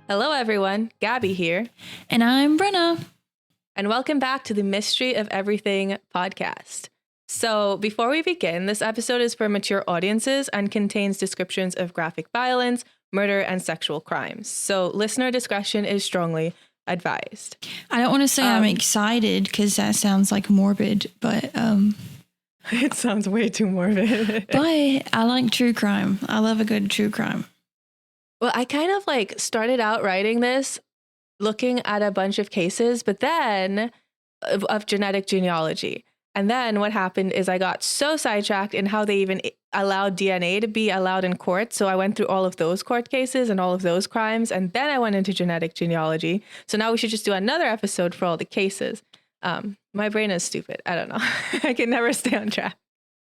Hello, everyone. Gabby here. And I'm Brenna. And welcome back to the Mystery of Everything podcast. So, before we begin, this episode is for mature audiences and contains descriptions of graphic violence, murder, and sexual crimes. So, listener discretion is strongly advised. I don't want to say I'm excited because that sounds like morbid, but it sounds way too morbid. but I like true crime. I love a good true crime. Well, I kind of started out writing this looking at a bunch of cases, but then of genetic genealogy. And then what happened is I got so sidetracked in how they even allowed DNA to be allowed in court. So I went through all of those court cases and all of those crimes. And then I went into genetic genealogy. So now we should just do another episode for all the cases. My brain is stupid. I don't know. I can never stay on track.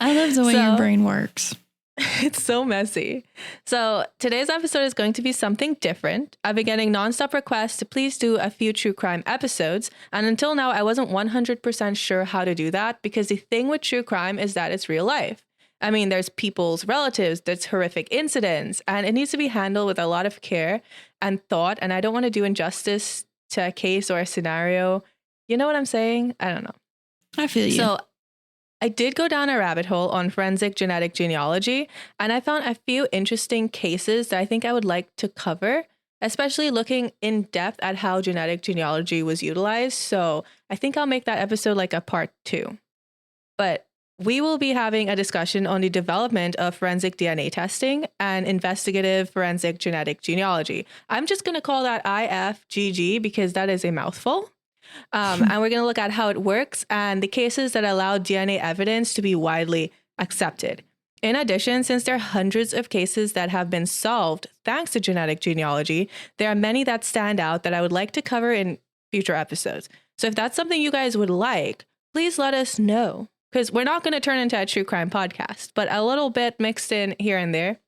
I love the way your brain works. It's so messy. So today's episode is going to be something different. I've been getting nonstop requests to please do a few true crime episodes. And until now, I wasn't 100% sure how to do that because the thing with true crime is that it's real life. I mean, there's people's relatives, there's horrific incidents, and it needs to be handled with a lot of care and thought. And I don't want to do injustice to a case or a scenario. You know what I'm saying? I don't know. I feel you. So I did go down a rabbit hole on forensic genetic genealogy, and I found a few interesting cases that I think I would like to cover, especially looking in depth at how genetic genealogy was utilized. So I think I'll make that episode like a part 2. But we will be having a discussion on the development of forensic DNA testing and investigative forensic genetic genealogy. I'm just going to call that IFGG because that is a mouthful. And we're going to look at how it works and the cases that allow DNA evidence to be widely accepted. In addition, since there are hundreds of cases that have been solved thanks to genetic genealogy, there are many that stand out that I would like to cover in future episodes. So if that's something you guys would like, please let us know, because we're not going to turn into a true crime podcast, but a little bit mixed in here and there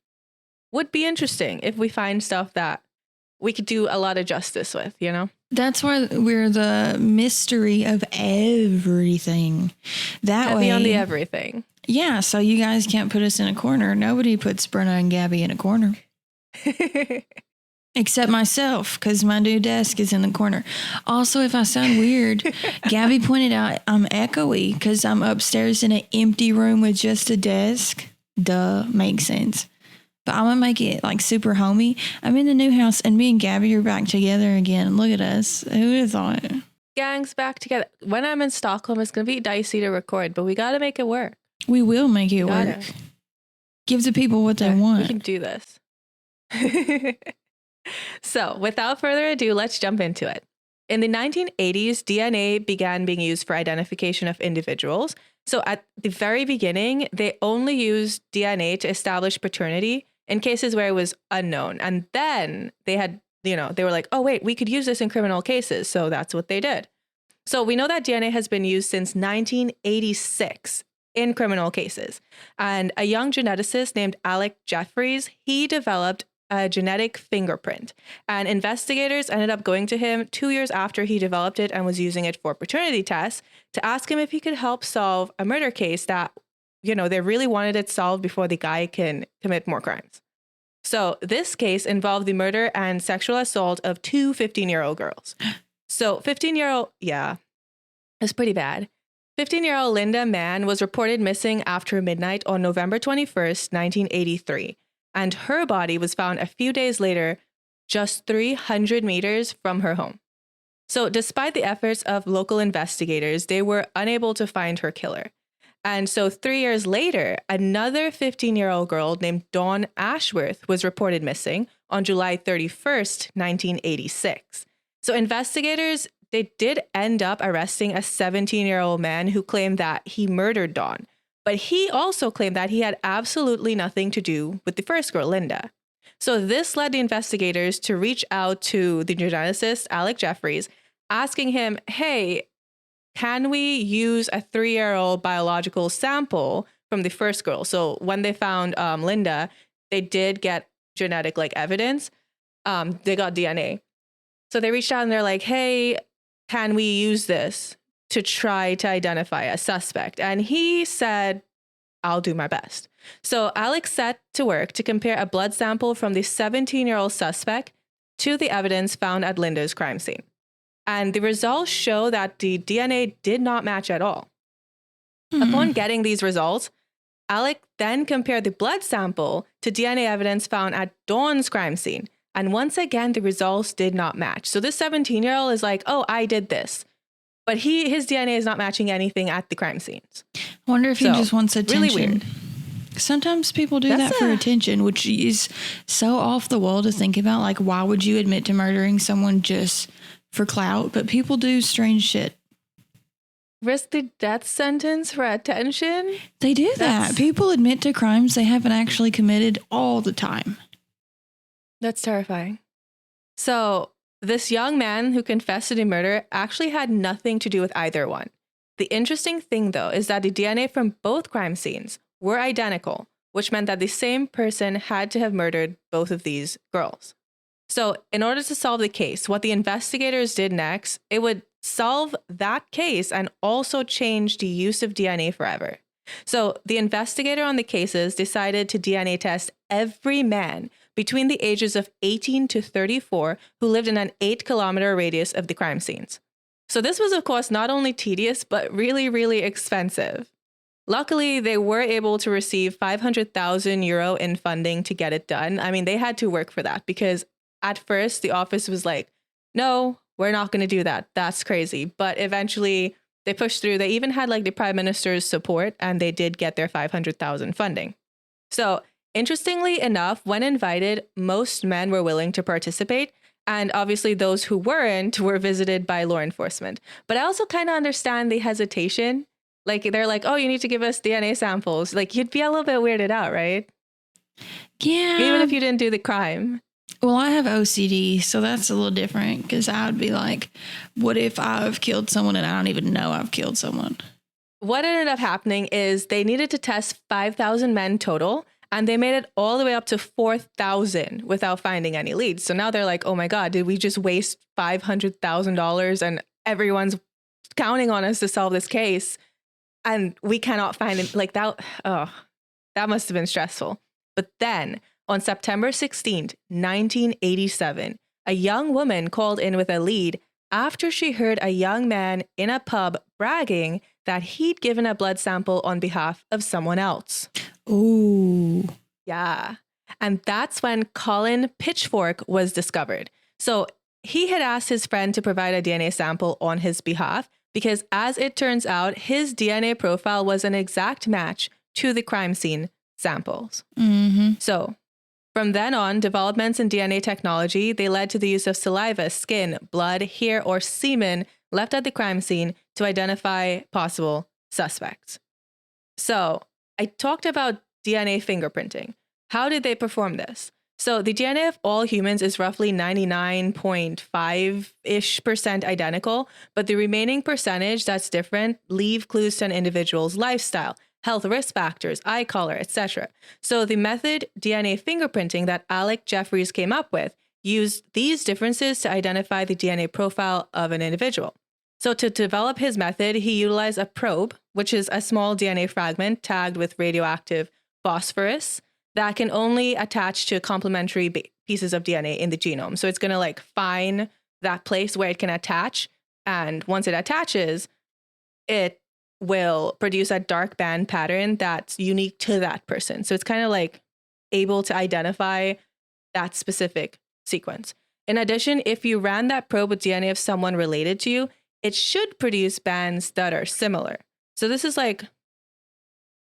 would be interesting if we find stuff that we could do a lot of justice with, you know? That's why we're the mystery of everything. That Heavy way, on the everything. Yeah, so you guys can't put us in a corner. Nobody puts Brenna and Gabby in a corner. Except myself, because my new desk is in the corner. Also, if I sound weird, Gabby pointed out I'm echoey because I'm upstairs in an empty room with just a desk. Duh, makes sense. But I'm going to make it like super homey. I'm in the new house and me and Gabby are back together again. Look at us. Who would have thought? Gang's back together. When I'm in Stockholm, it's going to be dicey to record, but we got to make it work. We will make it work. Give the people what they want. We can do this. So without further ado, let's jump into it. In the 1980s, DNA began being used for identification of individuals. So at the very beginning, they only used DNA to establish paternity in cases where it was unknown. And then they had, they were like, oh, wait, we could use this in criminal cases. So that's what they did. So we know that DNA has been used since 1986 in criminal cases. And a young geneticist named Alec Jeffreys, he developed a genetic fingerprint. And investigators ended up going to him 2 years after he developed it and was using it for paternity tests to ask him if he could help solve a murder case that, they really wanted it solved before the guy can commit more crimes. So this case involved the murder and sexual assault of 2 15-year-old girls. So 15-year-old, it's pretty bad. 15-year-old Linda Mann was reported missing after midnight on November 21st, 1983. And her body was found a few days later, just 300 meters from her home. So despite the efforts of local investigators, they were unable to find her killer. And so 3 years later, another 15-year-old girl named Dawn Ashworth was reported missing on July 31st, 1986. So investigators, they did end up arresting a 17-year-old man who claimed that he murdered Dawn. But he also claimed that he had absolutely nothing to do with the first girl, Linda. So this led the investigators to reach out to the geneticist, Alec Jeffreys, asking him, hey, can we use a 3-year-old biological sample from the first girl? So when they found Linda, they did get genetic evidence. They got DNA. So they reached out and they're like, hey, can we use this to try to identify a suspect? And he said, I'll do my best. So Alex set to work to compare a blood sample from the 17-year-old suspect to the evidence found at Linda's crime scene. And the results show that the DNA did not match at all. Upon getting these results, Alec then compared the blood sample to DNA evidence found at Dawn's crime scene. And once again, the results did not match. So this 17-year-old is like, oh, I did this. But his DNA is not matching anything at the crime scenes. I wonder if he just wants attention. Really weird. Sometimes people do that for attention, which is so off the wall to think about. Like, why would you admit to murdering someone just for clout? But people do strange shit. Risk the death sentence for attention? They do that. People admit to crimes they haven't actually committed all the time. That's terrifying. So this young man who confessed to the murder actually had nothing to do with either one. The interesting thing, though, is that the DNA from both crime scenes were identical, which meant that the same person had to have murdered both of these girls. So in order to solve the case, what the investigators did next, it would solve that case and also change the use of DNA forever. So the investigator on the cases decided to DNA test every man between the ages of 18 to 34 who lived in an 8-kilometer radius of the crime scenes. So this was, of course, not only tedious, but really, really expensive. Luckily, they were able to receive 500,000 euro in funding to get it done. I mean, they had to work for that because at first the office was like, no, we're not going to do that. That's crazy. But eventually they pushed through. They even had like the prime minister's support and they did get their 500,000 funding. So interestingly enough, when invited, most men were willing to participate. And obviously those who weren't were visited by law enforcement. But I also kind of understand the hesitation. Like they're like, oh, you need to give us DNA samples. Like you'd be a little bit weirded out, right? Yeah. Even if you didn't do the crime. Well, I have OCD, so that's a little different because I would be like, what if I've killed someone and I don't even know I've killed someone? What ended up happening is they needed to test 5,000 men total, and they made it all the way up to 4,000 without finding any leads. So now they're like, oh my God, did we just waste $500,000 and everyone's counting on us to solve this case? And we cannot find it like that. Oh, that must have been stressful. But then on September 16th, 1987, a young woman called in with a lead after she heard a young man in a pub bragging that he'd given a blood sample on behalf of someone else. Ooh. Yeah. And that's when Colin Pitchfork was discovered. So he had asked his friend to provide a DNA sample on his behalf because, as it turns out, his DNA profile was an exact match to the crime scene samples. Mm-hmm. So from then on, developments in DNA technology, they led to the use of saliva, skin, blood, hair, or semen left at the crime scene to identify possible suspects. So I talked about DNA fingerprinting. How did they perform this? So the DNA of all humans is roughly 99.5-ish% identical, but the remaining percentage that's different leave clues to an individual's lifestyle, health risk factors, eye color, etc. So the method DNA fingerprinting that Alec Jeffreys came up with used these differences to identify the DNA profile of an individual. So to develop his method, he utilized a probe, which is a small DNA fragment tagged with radioactive phosphorus that can only attach to complementary pieces of DNA in the genome. So it's going to like find that place where it can attach. And once it attaches, it will produce a dark band pattern that's unique to that person. So it's kind of like able to identify that specific sequence. In addition, if you ran that probe with DNA of someone related to you, it should produce bands that are similar. So this is like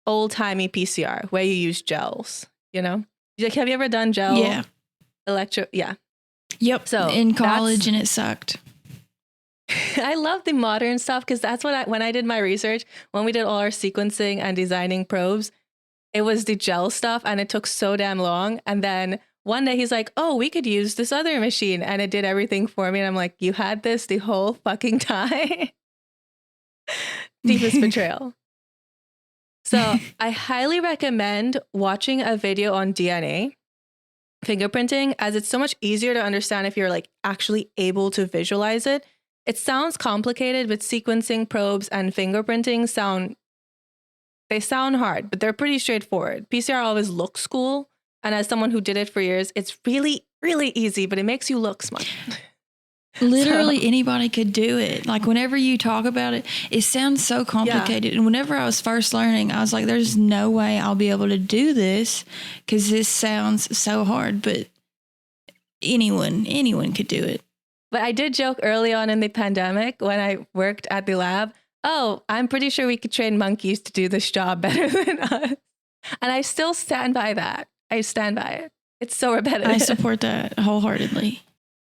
old-timey PCR where you use gels, you know? Like, have you ever done gel? Yeah. Yeah. Yep. So in college and it sucked. I love the modern stuff because that's what when I did my research, when we did all our sequencing and designing probes, it was the gel stuff and it took so damn long. And then one day he's like, oh, we could use this other machine. And it did everything for me. And I'm like, you had this the whole fucking time. Deepest betrayal. So I highly recommend watching a video on DNA fingerprinting, as it's so much easier to understand if you're like actually able to visualize it. It sounds complicated, but sequencing probes and fingerprinting sound hard, but they're pretty straightforward. PCR always looks cool. And as someone who did it for years, it's really really easy, but it makes you look smart. Literally anybody could do it. Like whenever you talk about it, it sounds so complicated. And whenever I was first learning, I was like, there's no way I'll be able to do this because this sounds so hard. But anyone could do it. But I did joke early on in the pandemic when I worked at the lab, oh, I'm pretty sure we could train monkeys to do this job better than us. And I still stand by that. I stand by it. It's so repetitive. I support that wholeheartedly.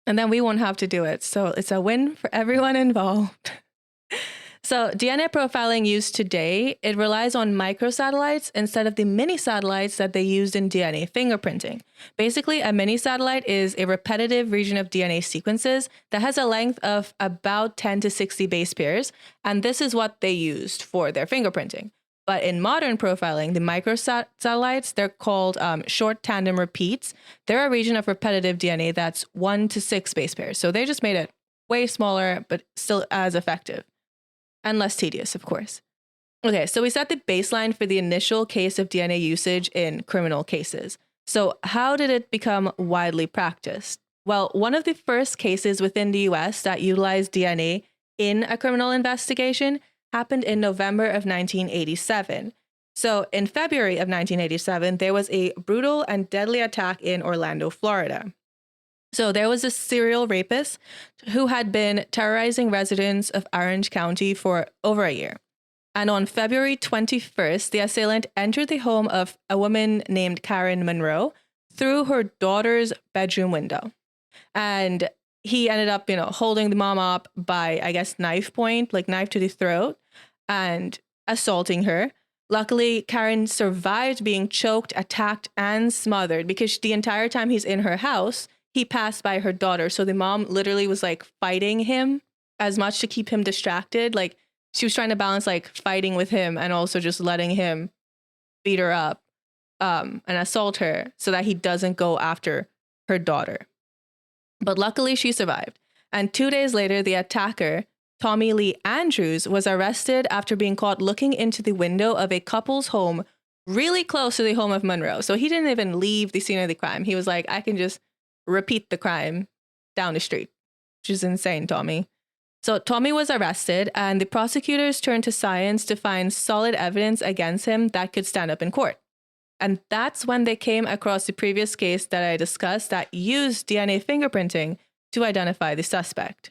And then we won't have to do it. So it's a win for everyone involved. So DNA profiling used today, it relies on microsatellites instead of the mini satellites that they used in DNA fingerprinting. Basically, a mini satellite is a repetitive region of DNA sequences that has a length of about 10 to 60 base pairs. And this is what they used for their fingerprinting. But in modern profiling, the microsatellites, they're called short tandem repeats. They're a region of repetitive DNA that's 1 to 6 base pairs. So they just made it way smaller, but still as effective. And less tedious, of course. Okay, so we set the baseline for the initial case of DNA usage in criminal cases. So how did it become widely practiced? Well, one of the first cases within the US that utilized DNA in a criminal investigation happened in November of 1987. So in February of 1987, there was a brutal and deadly attack in Orlando, Florida. So there was a serial rapist who had been terrorizing residents of Orange County for over a year. And on February 21st, the assailant entered the home of a woman named Karen Monroe through her daughter's bedroom window. And he ended up, holding the mom up by, I guess, knife point, like knife to the throat, and assaulting her. Luckily, Karen survived being choked, attacked, and smothered because the entire time he's in her house, he passed by her daughter. So the mom literally was like fighting him as much to keep him distracted. Like she was trying to balance like fighting with him and also just letting him beat her up and assault her so that he doesn't go after her daughter. But luckily she survived. And 2 days later, the attacker, Tommy Lee Andrews, was arrested after being caught looking into the window of a couple's home really close to the home of Monroe. So he didn't even leave the scene of the crime. He was like, I can just repeat the crime down the street, which is insane, Tommy. So Tommy was arrested and the prosecutors turned to science to find solid evidence against him that could stand up in court. And that's when they came across the previous case that I discussed that used DNA fingerprinting to identify the suspect.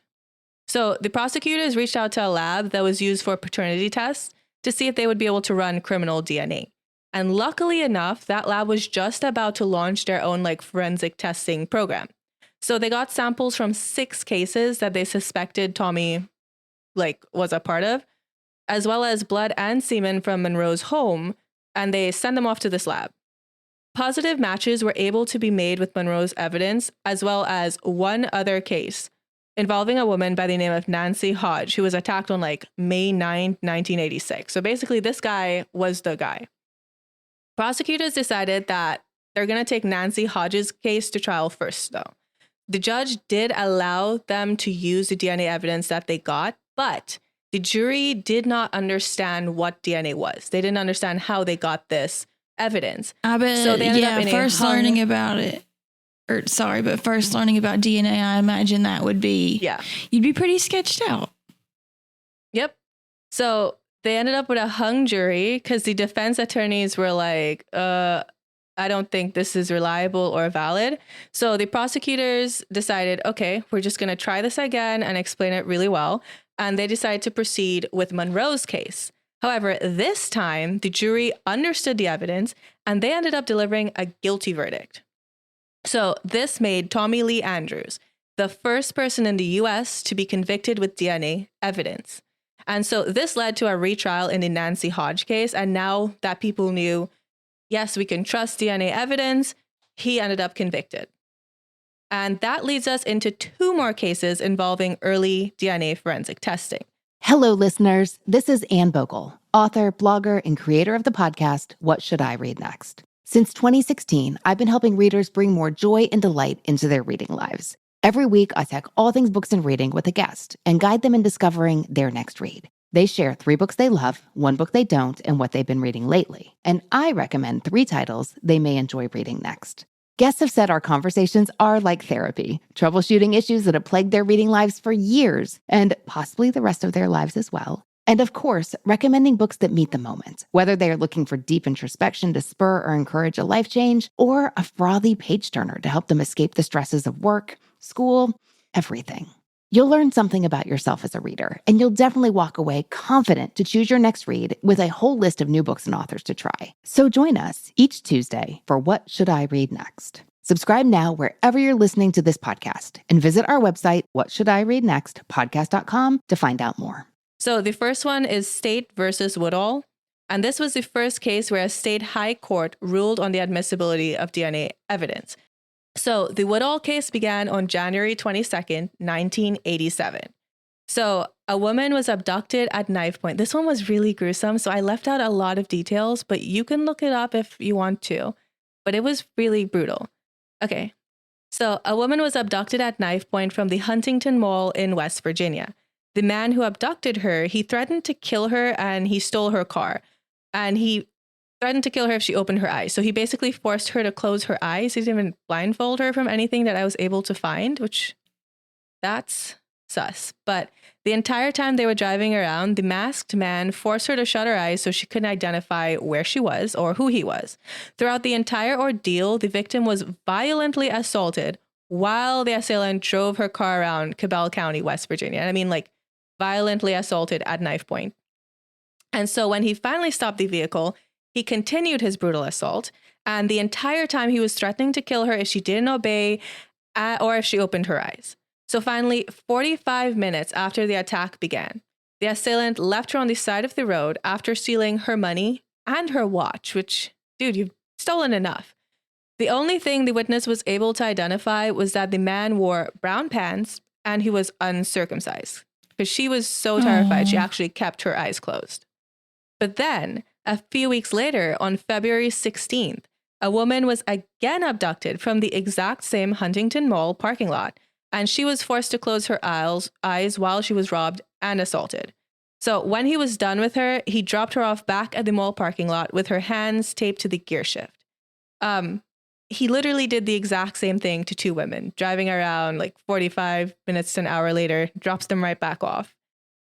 So the prosecutors reached out to a lab that was used for paternity tests to see if they would be able to run criminal DNA. And luckily enough, that lab was just about to launch their own forensic testing program. So they got samples from 6 cases that they suspected Tommy was a part of, as well as blood and semen from Monroe's home, and they sent them off to this lab. Positive matches were able to be made with Monroe's evidence, as well as one other case involving a woman by the name of Nancy Hodge, who was attacked on May 9, 1986. So basically this guy was the guy. Prosecutors decided that they're going to take Nancy Hodge's case to trial first, though. The judge did allow them to use the DNA evidence that they got, but the jury did not understand what DNA was. They didn't understand how they got this evidence. I bet, so they ended up in first learning about it. First learning about DNA, I imagine that would be, you'd be pretty sketched out. Yep. So they ended up with a hung jury because the defense attorneys were like, I don't think this is reliable or valid. So the prosecutors decided, okay, we're just going to try this again and explain it really well. And they decided to proceed with Monroe's case. However, this time the jury understood the evidence and they ended up delivering a guilty verdict. So this made Tommy Lee Andrews the first person in the US to be convicted with DNA evidence. And so this led to a retrial in the Nancy Hodge case. And now that people knew, yes, we can trust DNA evidence, he ended up convicted. And that leads us into 2 more cases involving early DNA forensic testing. Hello, listeners. This is Anne Bogle, author, blogger, and creator of the podcast, What Should I Read Next? Since 2016, I've been helping readers bring more joy and delight into their reading lives. Every week, I talk all things books and reading with a guest and guide them in discovering their next read. They share 3 books they love, 1 book they don't, and what they've been reading lately. And I recommend 3 titles they may enjoy reading next. Guests have said our conversations are like therapy, troubleshooting issues that have plagued their reading lives for years and possibly the rest of their lives as well. And of course, recommending books that meet the moment, whether they are looking for deep introspection to spur or encourage a life change, or a frothy page turner to help them escape the stresses of work, school, everything. You'll learn something about yourself as a reader, and you'll definitely walk away confident to choose your next read with a whole list of new books and authors to try. So join us each Tuesday for What Should I Read Next? Subscribe now wherever you're listening to this podcast and visit our website, whatshouldireadnextpodcast.com, to find out more. So the first one is State versus Woodall. And this was the first case where a state high court ruled on the admissibility of DNA evidence. So the Woodall case began on January 22nd, 1987. So a woman was abducted at knife point. This one was really gruesome, so I left out a lot of details, but you can look it up if you want to. But it was really brutal. Okay, so a woman was abducted at knife point from the Huntington Mall in West Virginia. The man who abducted her, he threatened to kill her and he stole her car. And he threatened to kill her if she opened her eyes. So he basically forced her to close her eyes. He didn't even blindfold her from anything that I was able to find, which that's sus. But the entire time they were driving around, the masked man forced her to shut her eyes so she couldn't identify where she was or who he was. Throughout the entire ordeal, the victim was violently assaulted while the assailant drove her car around Cabell County, West Virginia. And I mean, like, violently assaulted at knife point. And so when he finally stopped the vehicle, he continued his brutal assault. And the entire time he was threatening to kill her if she didn't obey or if she opened her eyes. So finally, 45 minutes after the attack began, the assailant left her on the side of the road after stealing her money and her watch, which, dude, you've stolen enough. The only thing the witness was able to identify was that the man wore brown pants and he was uncircumcised. Because she was so terrified, she actually kept her eyes closed. But then, a few weeks later, on February 16th, a woman was again abducted from the exact same Huntington Mall parking lot, and she was forced to close her eyes while she was robbed and assaulted. So when he was done with her, he dropped her off back at the mall parking lot with her hands taped to the gear shift. He literally did the exact same thing to two women, driving around like 45 minutes to an hour later, drops them right back off.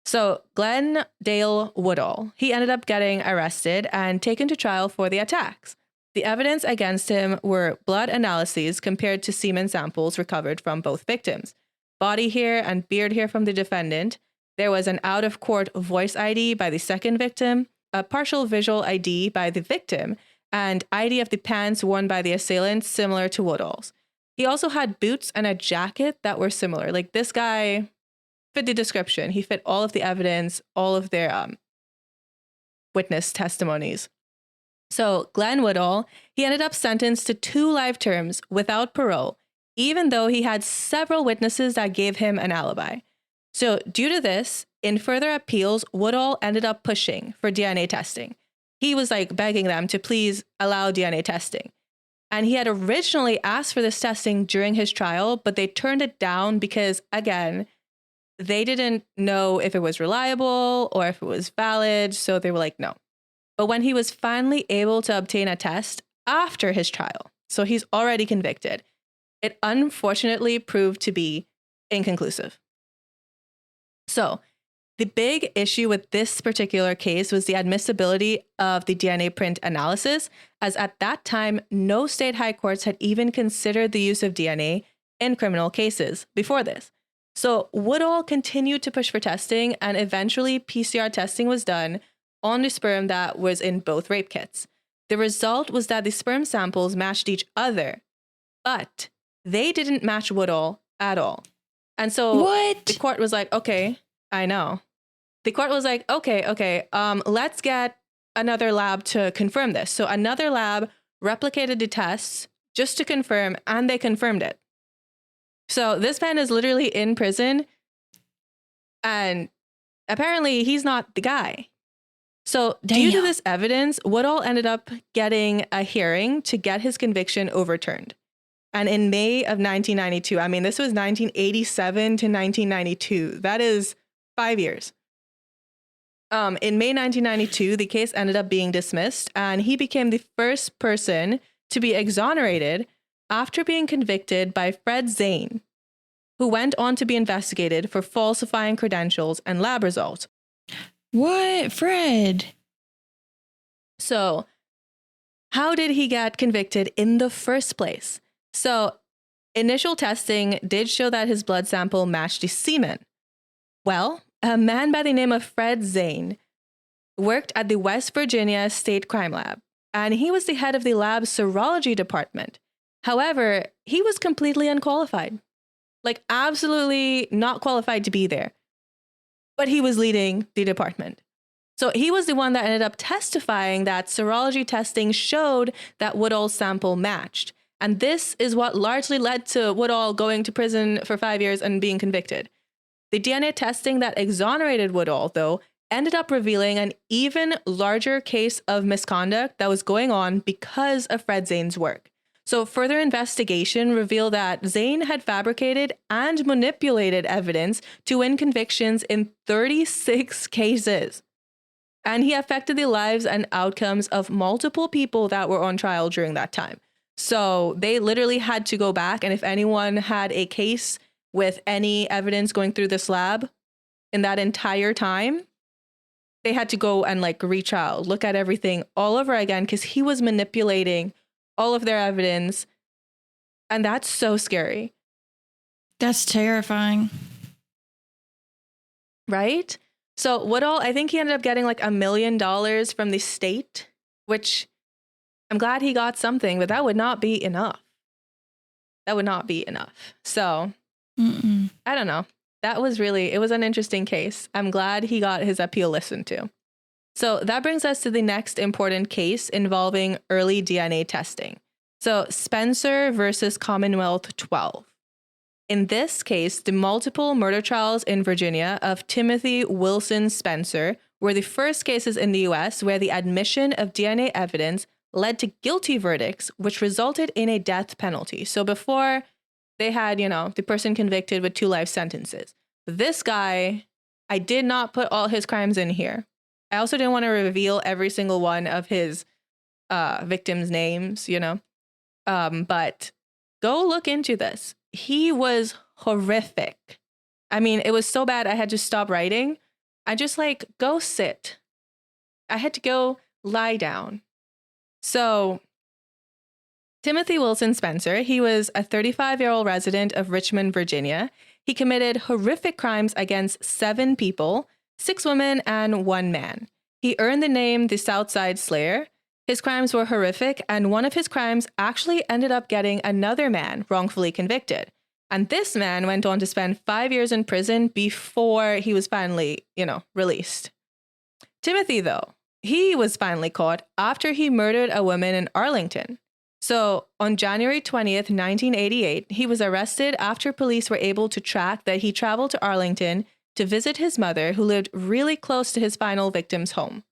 So Glenn Dale Woodall, he ended up getting arrested and taken to trial for the attacks. The evidence against him were blood analyses compared to semen samples recovered from both victims, body hair and beard hair from the defendant. There was an out-of-court voice ID by the second victim, a partial visual ID by the victim, and ID of the pants worn by the assailant similar to Woodall's. He also had boots and a jacket that were similar. Like, this guy fit the description. He fit all of the evidence, all of their witness testimonies. So Glenn Woodall, he ended up sentenced to 2 life terms without parole, even though he had several witnesses that gave him an alibi. So due to this, in further appeals, Woodall ended up pushing for DNA testing. He was like begging them to please allow DNA testing. And he had originally asked for this testing during his trial, but they turned it down because, again, they didn't know if it was reliable or if it was valid. So they were like, no. But when he was finally able to obtain a test after his trial, so he's already convicted, it unfortunately proved to be inconclusive. So the big issue with this particular case was the admissibility of the DNA print analysis, as at that time, no state high courts had even considered the use of DNA in criminal cases before this. So Woodall continued to push for testing, and eventually PCR testing was done on the sperm that was in both rape kits. The result was that the sperm samples matched each other, but they didn't match Woodall at all. And so the court was like, okay, I know. The court was like, okay, let's get another lab to confirm this. So another lab replicated the tests just to confirm, and they confirmed it. So this man is literally in prison, and apparently he's not the guy. So due to this evidence, Woodall ended up getting a hearing to get his conviction overturned. And in May of 1992, I mean, this was 1987 to 1992. That is 5 years. In May 1992, the case ended up being dismissed, and he became the first person to be exonerated after being convicted by Fred Zane, who went on to be investigated for falsifying credentials and lab results. What? Fred? So, how did he get convicted in the first place? So, initial testing did show that his blood sample matched the semen. Well, a man by the name of Fred Zane worked at the West Virginia State Crime Lab, and he was the head of the lab's serology department. However, he was completely unqualified, like absolutely not qualified to be there. But he was leading the department. So he was the one that ended up testifying that serology testing showed that Woodall's sample matched. And this is what largely led to Woodall going to prison for 5 years and being convicted. The DNA testing that exonerated Woodall, though, ended up revealing an even larger case of misconduct that was going on because of Fred Zane's work. So further investigation revealed that Zane had fabricated and manipulated evidence to win convictions in 36 cases. And he affected the lives and outcomes of multiple people that were on trial during that time. So they literally had to go back, and if anyone had a case with any evidence going through this lab in that entire time, they had to go and like retrial, look at everything all over again, because he was manipulating all of their evidence. And that's so scary. That's terrifying. Right? So Woodall, I think he ended up getting like $1 million from the state, which I'm glad he got something, but that would not be enough. That would not be enough. So I don't know. It was an interesting case. I'm glad he got his appeal listened to. So that brings us to the next important case involving early DNA testing. So Spencer versus Commonwealth 12. In this case, the multiple murder trials in Virginia of Timothy Wilson Spencer were the first cases in the US where the admission of DNA evidence led to guilty verdicts, which resulted in a death penalty. So before they had, the person convicted with 2 life sentences. This guy, I did not put all his crimes in here. I also didn't want to reveal every single one of his victims' names, but go look into this. He was horrific. I mean, it was so bad I had to stop writing. I just go sit. I had to go lie down. So Timothy Wilson Spencer, he was a 35-year-old resident of Richmond, Virginia. He committed horrific crimes against 7 people, 6 women, and 1 man. He earned the name the Southside Slayer. His crimes were horrific, and one of his crimes actually ended up getting another man wrongfully convicted. And this man went on to spend 5 years in prison before he was finally, released. Timothy, though, he was finally caught after he murdered a woman in Arlington. So on January 20th, 1988, he was arrested after police were able to track that he traveled to Arlington to visit his mother, who lived really close to his final victim's home.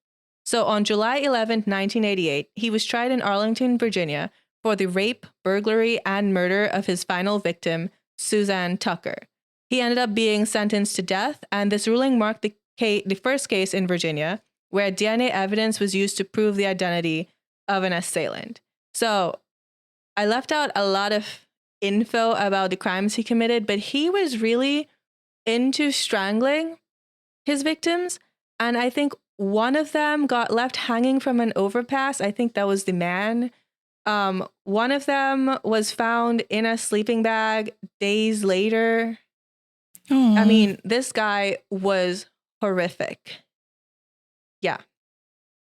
So on July 11th, 1988, he was tried in Arlington, Virginia for the rape, burglary, and murder of his final victim, Suzanne Tucker. He ended up being sentenced to death, and this ruling marked the first case in Virginia where DNA evidence was used to prove the identity of an assailant. So I left out a lot of info about the crimes he committed, but he was really into strangling his victims. And I think one of them got left hanging from an overpass. I think that was the man. One of them was found in a sleeping bag days later. Aww. I mean, this guy was horrific. Yeah.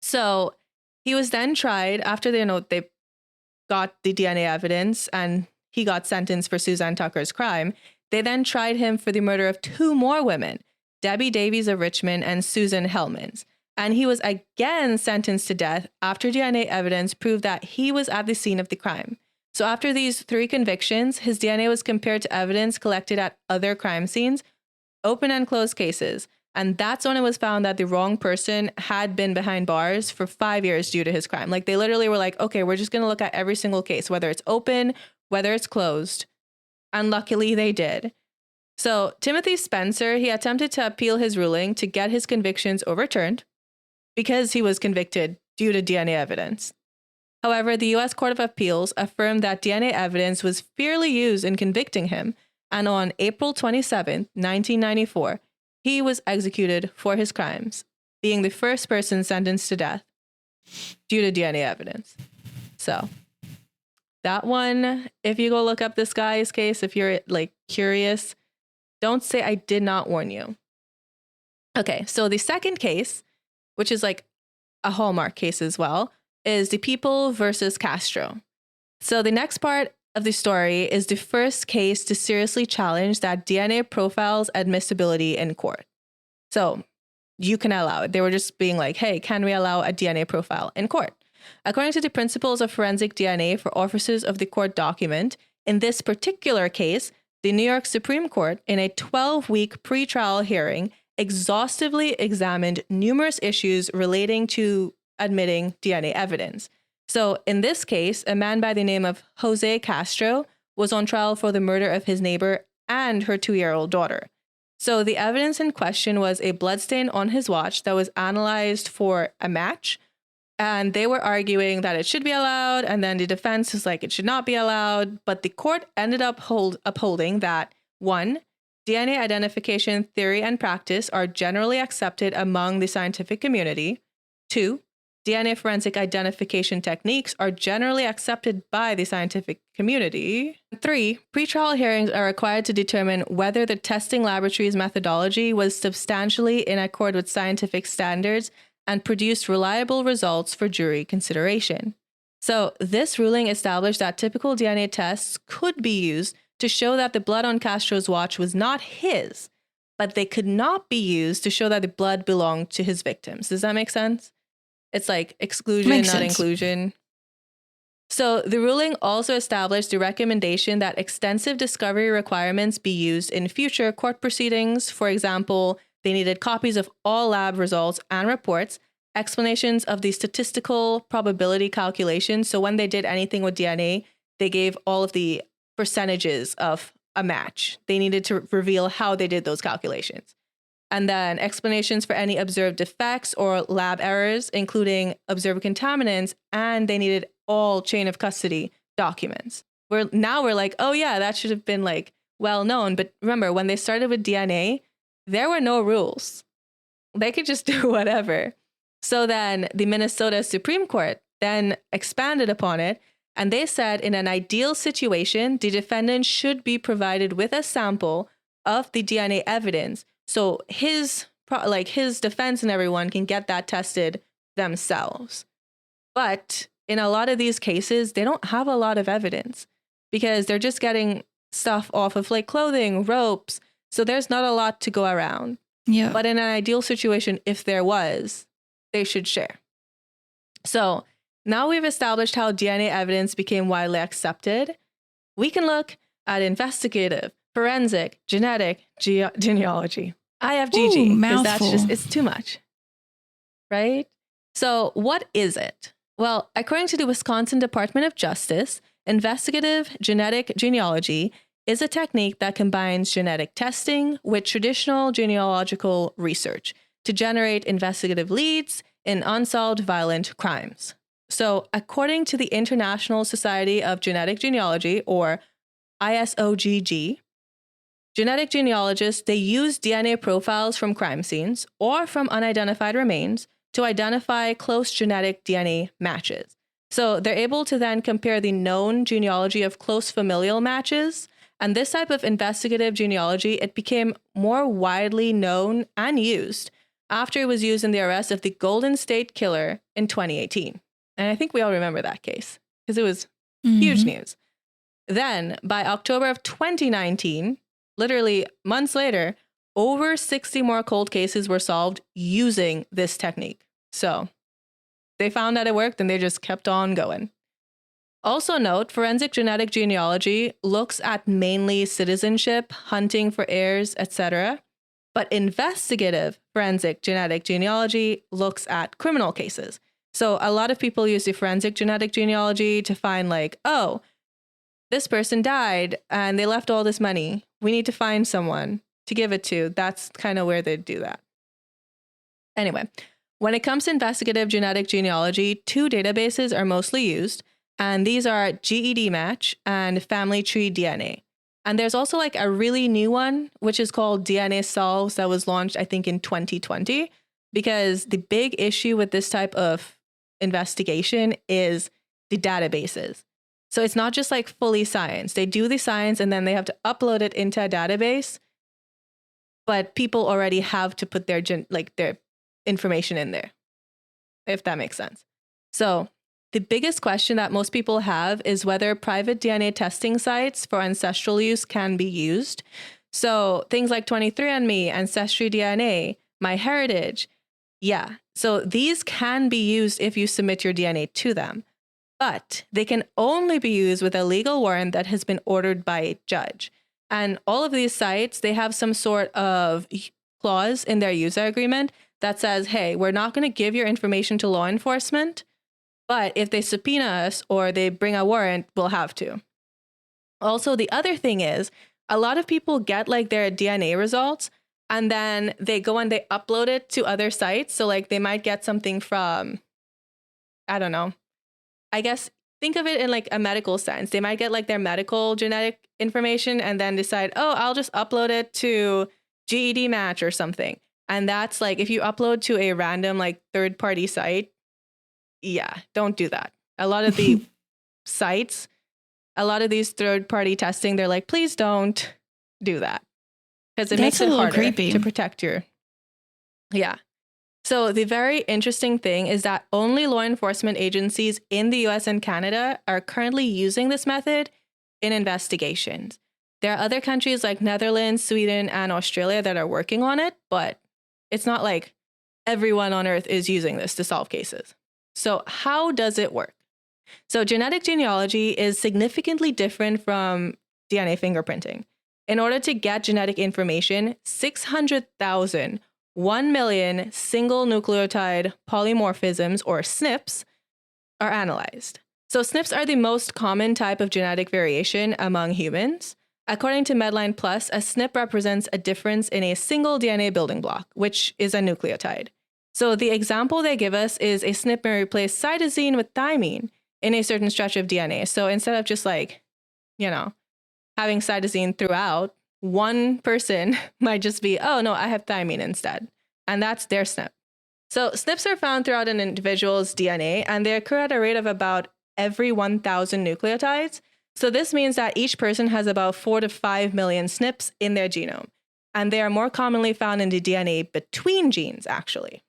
So he was then tried after they got the DNA evidence and he got sentenced for Suzanne Tucker's crime. They then tried him for the murder of 2 more women, Debbie Davies of Richmond and Susan Hellmans. And he was again sentenced to death after DNA evidence proved that he was at the scene of the crime. So after these 3 convictions, his DNA was compared to evidence collected at other crime scenes, open and closed cases. And that's when it was found that the wrong person had been behind bars for 5 years due to his crime. They literally were like, okay, we're just going to look at every single case, whether it's open, whether it's closed. And luckily they did. So Timothy Spencer, he attempted to appeal his ruling to get his convictions overturned because he was convicted due to DNA evidence. However, the U.S. Court of Appeals affirmed that DNA evidence was fairly used in convicting him, and on April 27, 1994, he was executed for his crimes, being the first person sentenced to death due to DNA evidence. So that one, if you go look up this guy's case, if you're like curious, don't say I did not warn you. Okay, so the second case, which is like a hallmark case as well, is the People versus Castro. So the next part of the story is the first case to seriously challenge that DNA profile's admissibility in court. So you can allow it. They were just being like, hey, can we allow a DNA profile in court? According to the principles of forensic DNA for officers of the court document, in this particular case, the New York Supreme Court, in a 12-week pretrial hearing, exhaustively examined numerous issues relating to admitting DNA evidence. So in this case, a man by the name of Jose Castro was on trial for the murder of his neighbor and her 2-year-old daughter. So the evidence in question was a bloodstain on his watch that was analyzed for a match. And they were arguing that it should be allowed. And then the defense was like, it should not be allowed. But the court ended up upholding that, 1, DNA identification theory and practice are generally accepted among the scientific community. 2, DNA forensic identification techniques are generally accepted by the scientific community. 3, pretrial hearings are required to determine whether the testing laboratory's methodology was substantially in accord with scientific standards and produced reliable results for jury consideration. So this ruling established that typical DNA tests could be used to show that the blood on Castro's watch was not his, but they could not be used to show that the blood belonged to his victims. Does that make sense? It's like exclusion, Makes not sense. inclusion. So the ruling also established the recommendation that extensive discovery requirements be used in future court proceedings. For example, they needed copies of all lab results and reports, explanations of the statistical probability calculations. So when they did anything with DNA, they gave all of the percentages of a match. They needed to reveal how they did those calculations. And then explanations for any observed defects or lab errors, including observed contaminants, and they needed all chain of custody documents. We're like, oh yeah, that should have been like well known. But remember, when they started with DNA, there were no rules. They could just do whatever. So then the Minnesota Supreme Court then expanded upon it, and they said in an ideal situation, the defendant should be provided with a sample of the DNA evidence. So his defense and everyone can get that tested themselves. But in a lot of these cases, they don't have a lot of evidence because they're just getting stuff off of like clothing, ropes. So there's not a lot to go around. Yeah. But in an ideal situation, if there was, they should share. So now we've established how DNA evidence became widely accepted. We can look at investigative, forensic, genetic, genealogy. IFGG, because that's just, it's too much, right? So what is it? Well, according to the Wisconsin Department of Justice, investigative genetic genealogy is a technique that combines genetic testing with traditional genealogical research to generate investigative leads in unsolved violent crimes. So according to the International Society of Genetic Genealogy, or ISOGG, genetic genealogists, they use DNA profiles from crime scenes or from unidentified remains to identify close genetic DNA matches. So they're able to then compare the known genealogy of close familial matches. And this type of investigative genealogy, it became more widely known and used after it was used in the arrest of the Golden State Killer in 2018. And I think we all remember that case because it was huge news. Then by October of 2019, literally months later, over 60 more cold cases were solved using this technique. So they found that it worked and they just kept on going. Also note, forensic genetic genealogy looks at mainly citizenship, hunting for heirs, etc. But investigative forensic genetic genealogy looks at criminal cases. So a lot of people use the forensic genetic genealogy to find like, oh, this person died and they left all this money. We need to find someone to give it to. That's kind of where they do that. Anyway, When it comes to investigative genetic genealogy, two databases are mostly used, and these are GED Match and Family Tree DNA. And there's also like a really new one, which is called DNA Solves, that was launched, I think, in 2020, because the big issue with this type of investigation is the databases. So it's not just like fully science. They do the science and then they have to upload it into a database, but people already have to put their information in there, if that makes sense. So the biggest question that most people have is whether private DNA testing sites for ancestral use can be used. So things like 23andMe, Ancestry DNA, MyHeritage, yeah. So these can be used if you submit your DNA to them, but they can only be used with a legal warrant that has been ordered by a judge. And all of these sites, they have some sort of clause in their user agreement that says, hey, we're not going to give your information to law enforcement, but if they subpoena us or they bring a warrant, we'll have to. Also, the other thing is, a lot of people get like their DNA results and then they go and they upload it to other sites. So like they might get something from, I don't know, I guess think of it in like a medical sense. They might get like their medical genetic information and then decide, oh, I'll just upload it to GED Match or something. And that's like, if you upload to a random like third party site, yeah, don't do that. A lot of the sites, a lot of these third party testing, they're like, please don't do that. Because it makes it harder creepy to protect your, yeah. So the very interesting thing is that only law enforcement agencies in the US and Canada are currently using this method in investigations. There are other countries like Netherlands, Sweden, and Australia that are working on it, but it's not like everyone on earth is using this to solve cases. So how does it work? So genetic genealogy is significantly different from DNA fingerprinting. In order to get genetic information, 600,000 1 million single nucleotide polymorphisms, or SNPs, are analyzed. So SNPs are the most common type of genetic variation among humans. According to Medline Plus, a SNP represents a difference in a single DNA building block, which is a nucleotide. So the example they give us is a SNP may replace cytosine with thymine in a certain stretch of DNA. So instead of just like, having cytosine throughout, one person might just be, oh no, I have thymine instead. And that's their SNP. So SNPs are found throughout an individual's DNA, and they occur at a rate of about every 1,000 nucleotides. So this means that each person has about 4 to 5 million SNPs in their genome. And they are more commonly found in the DNA between genes, actually.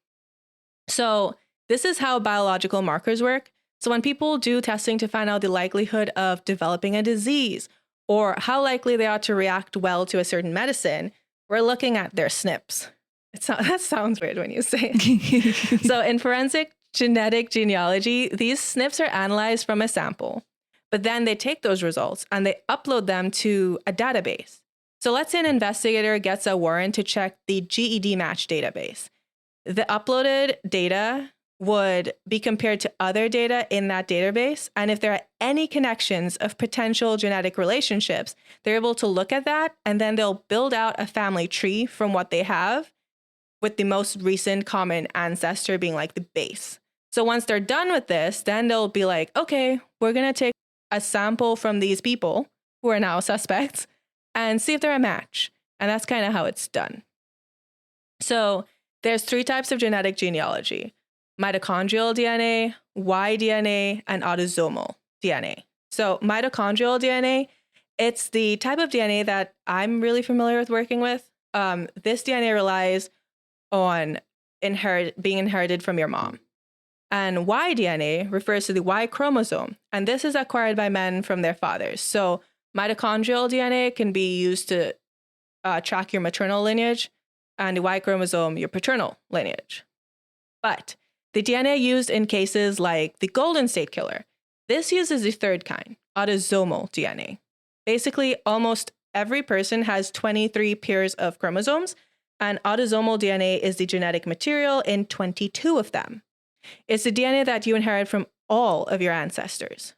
So this is how biological markers work. So when people do testing to find out the likelihood of developing a disease or how likely they are to react well to a certain medicine, we're looking at their SNPs. That sounds weird when you say it. So in forensic genetic genealogy, these SNPs are analyzed from a sample, but then they take those results and they upload them to a database. So let's say an investigator gets a warrant to check the GED Match database. The uploaded data would be compared to other data in that database. And if there are any connections of potential genetic relationships, they're able to look at that and then they'll build out a family tree from what they have, with the most recent common ancestor being like the base. So once they're done with this, then they'll be like, okay, we're going to take a sample from these people who are now suspects and see if they're a match. And that's kind of how it's done. So there's 3 types of genetic genealogy: mitochondrial DNA, Y-DNA, and autosomal DNA. So mitochondrial DNA, it's the type of DNA that I'm really familiar with working with. This DNA relies on being inherited from your mom. And Y-DNA refers to the Y chromosome, and this is acquired by men from their fathers. So mitochondrial DNA can be used to track your maternal lineage, and the Y chromosome, your paternal lineage. But the DNA used in cases like the Golden State Killer, this uses the third kind, autosomal DNA. Basically, almost every person has 23 pairs of chromosomes, and autosomal DNA is the genetic material in 22 of them. It's the DNA that you inherit from all of your ancestors.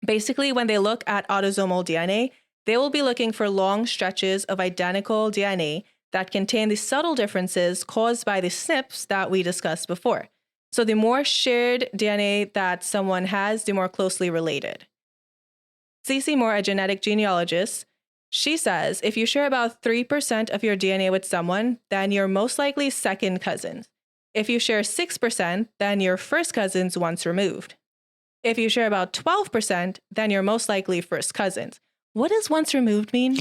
Basically, when they look at autosomal DNA, they will be looking for long stretches of identical DNA that contain the subtle differences caused by the SNPs that we discussed before. So the more shared DNA that someone has, the more closely related. Cece Moore, a genetic genealogist, she says if you share about 3% of your DNA with someone, then you're most likely second cousins. If you share 6%, then you're first cousins once removed. If you share about 12%, then you're most likely first cousins. What does once removed mean?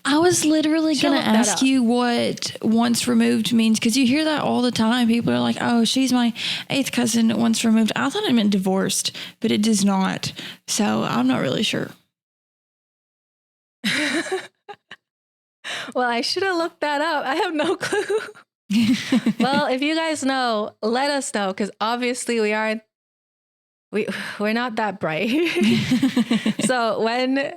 I was literally going to ask you what once removed means, because you hear that all the time. People are like, oh, she's my 8th cousin once removed. I thought it meant divorced, but it does not. So I'm not really sure. Well, I should have looked that up. I have no clue. Well, if you guys know, let us know, because obviously we're not that bright. So when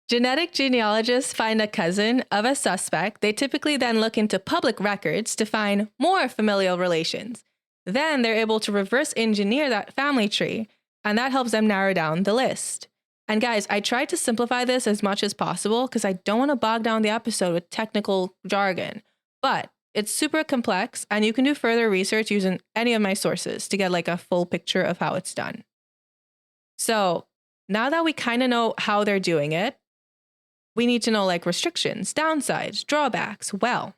genetic genealogists find a cousin of a suspect, they typically then look into public records to find more familial relations. Then they're able to reverse engineer that family tree, and that helps them narrow down the list. And guys, I tried to simplify this as much as possible because I don't want to bog down the episode with technical jargon, but it's super complex, and you can do further research using any of my sources to get like a full picture of how it's done. So now that we kind of know how they're doing it, we need to know like restrictions, downsides, drawbacks. Well,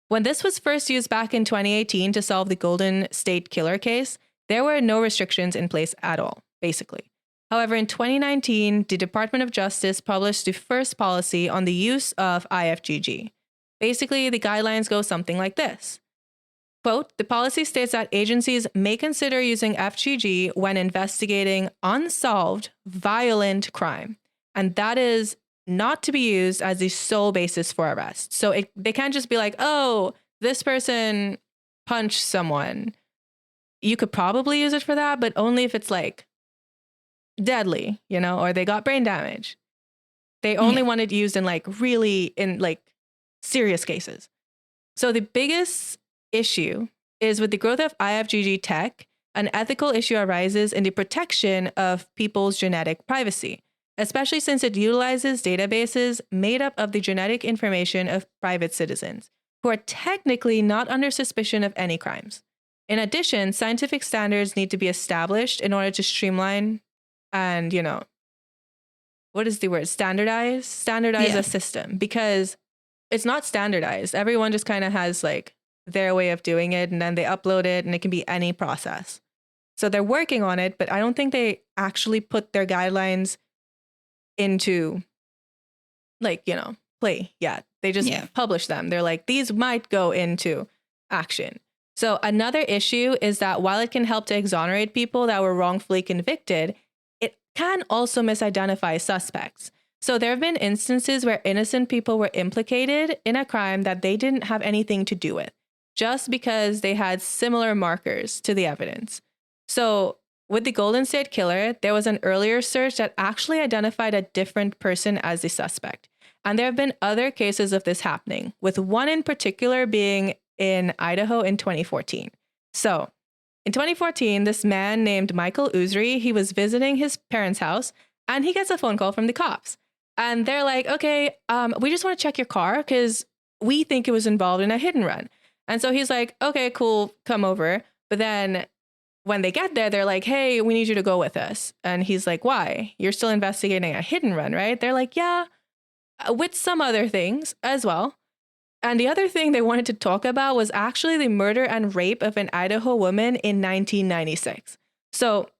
when this was first used back in 2018 to solve the Golden State Killer case, there were no restrictions in place at all, basically. However, in 2019, the Department of Justice published the first policy on the use of IFGG. Basically, the guidelines go something like this. Quote, the policy states that agencies may consider using FGG when investigating unsolved violent crime, and that is not to be used as the sole basis for arrest. So they can't just be like, oh, this person punched someone. You could probably use it for that, but only if it's like deadly, or they got brain damage. They only want it used in like serious cases. So the biggest issue is with the growth of IFGG tech, an ethical issue arises in the protection of people's genetic privacy, especially since it utilizes databases made up of the genetic information of private citizens who are technically not under suspicion of any crimes. In addition, scientific standards need to be established in order to streamline and, what is the word? Standardize a system, because it's not standardized. Everyone just kind of has like their way of doing it, and then they upload it, and it can be any process. So they're working on it, but I don't think they actually put their guidelines into play yet. They just publish them. They're like, these might go into action. So another issue is that while it can help to exonerate people that were wrongfully convicted, it can also misidentify suspects. So there have been instances where innocent people were implicated in a crime that they didn't have anything to do with, just because they had similar markers to the evidence. So with the Golden State Killer, there was an earlier search that actually identified a different person as the suspect. And there have been other cases of this happening, with one in particular being in Idaho in 2014. So in 2014, this man named Michael Usry, he was visiting his parents' house, and he gets a phone call from the cops. And they're like, okay, we just want to check your car because we think it was involved in a hit and run. And so he's like, okay, cool, come over. But then when they get there, they're like, hey, we need you to go with us. And he's like, why? You're still investigating a hit and run, right? They're like, yeah, with some other things as well. And the other thing they wanted to talk about was actually the murder and rape of an Idaho woman in 1996. So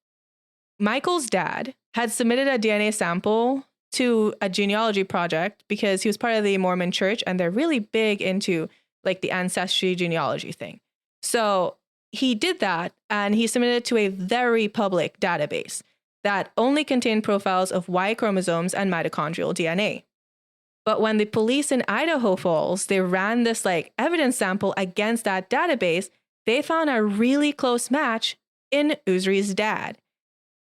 Michael's dad had submitted a DNA sample to a genealogy project because he was part of the Mormon church, and they're really big into like the ancestry genealogy thing. So he did that, and he submitted it to a very public database that only contained profiles of Y chromosomes and mitochondrial DNA. But when the police in Idaho Falls, they ran this like evidence sample against that database, they found a really close match in Usry's dad.